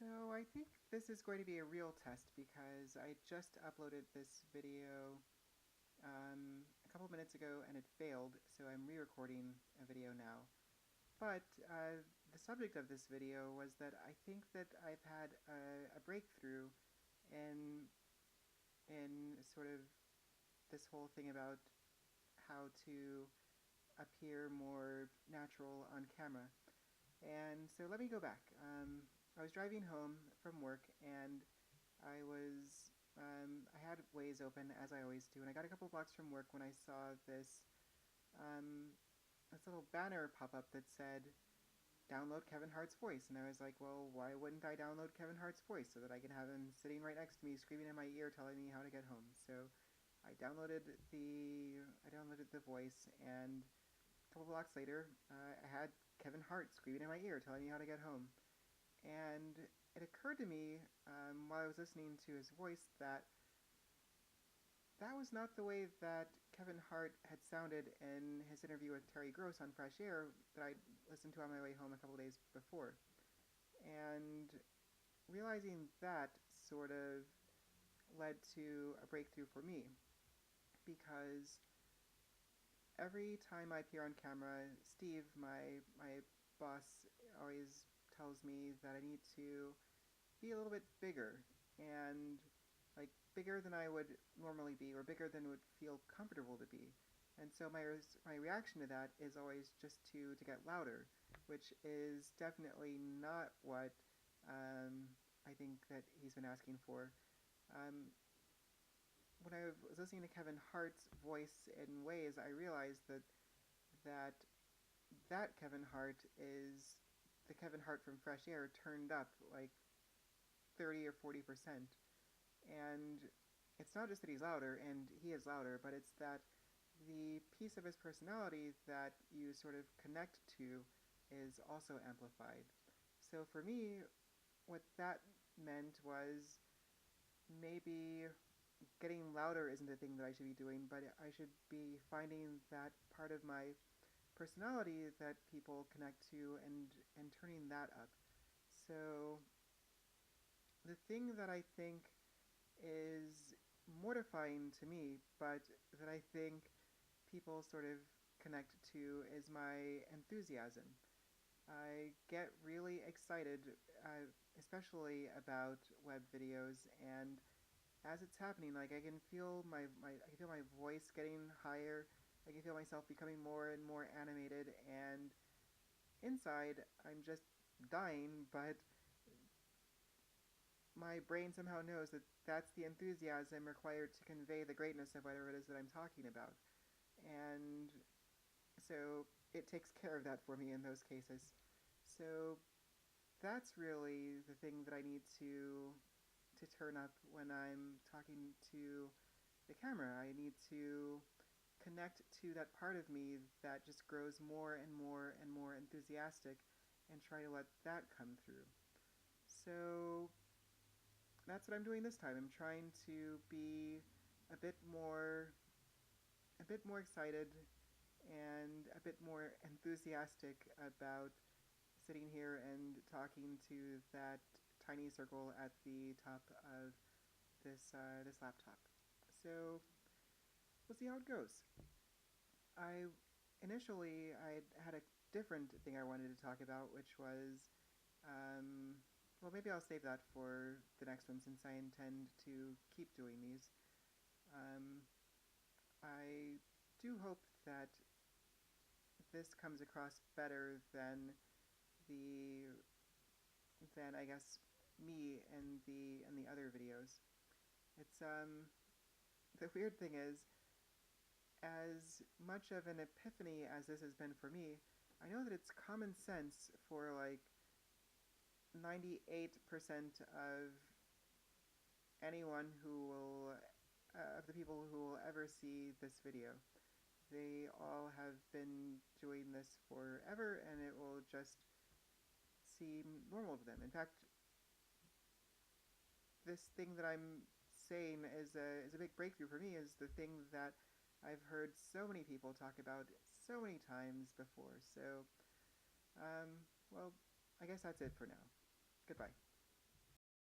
So I think this is going to be a real test because I just uploaded this video a couple minutes ago and it failed, so I'm re-recording a video now. But the subject of this video was that I think that I've had a breakthrough in sort of this whole thing about how to appear more natural on camera. And so let me go back. I was driving home from work and I had Waze open as I always do, and I got a couple blocks from work when I saw um, this little banner pop up that said, download Kevin Hart's voice. And I was like, well, why wouldn't I download Kevin Hart's voice so that I can have him sitting right next to me, screaming in my ear, telling me how to get home? So I downloaded the voice, and a couple blocks later, I had Kevin Hart screaming in my ear, telling me how to get home. And it occurred to me while I was listening to his voice that that was not the way that Kevin Hart had sounded in his interview with Terry Gross on Fresh Air that I listened to on my way home a couple days before. And realizing that sort of led to a breakthrough for me, because every time I appear on camera, Steve, my boss, always tells me that I need to be a little bit bigger, and like bigger than I would normally be, or bigger than would feel comfortable to be. And so my reaction to that is always just to get louder, which is definitely not what I think that he's been asking for. Um, when I was listening to Kevin Hart's voice in Ways, I realized that that Kevin Hart is the Kevin Hart from Fresh Air turned up like 30 or 40%. And it's not just that he's louder, and he is louder, but it's that the piece of his personality that you sort of connect to is also amplified. So for me, what that meant was maybe getting louder isn't the thing that I should be doing, but I should be finding that part of my personality that people connect to and turning that up. So the thing that I think is mortifying to me, but that I think people sort of connect to, is my enthusiasm. I get really excited, especially about web videos, and as it's happening, like I can feel I can feel my voice getting higher. I can feel myself becoming more and more animated, and inside I'm just dying, but my brain somehow knows that that's the enthusiasm required to convey the greatness of whatever it is that I'm talking about. And so it takes care of that for me in those cases. So that's really the thing that I need to turn up when I'm talking to the camera. I need to connect to that part of me that just grows more and more and more enthusiastic, and try to let that come through. So that's what I'm doing this time. I'm trying to be a bit more excited and a bit more enthusiastic about sitting here and talking to that tiny circle at the top of this laptop. So we'll see how it goes. I I had a different thing I wanted to talk about, which was well, maybe I'll save that for the next one since I intend to keep doing these. Um, I do hope that this comes across better the than I guess me and the other videos. It's the weird thing is, as much of an epiphany as this has been for me, I know that it's common sense for like 98% of anyone who will of the people who will ever see this video. They all have been doing this forever, and it will just seem normal to them. In fact, this thing that I'm saying is a big breakthrough for me, is the thing that I've heard so many people talk about so many times before. So, well, I guess that's it for now. Goodbye.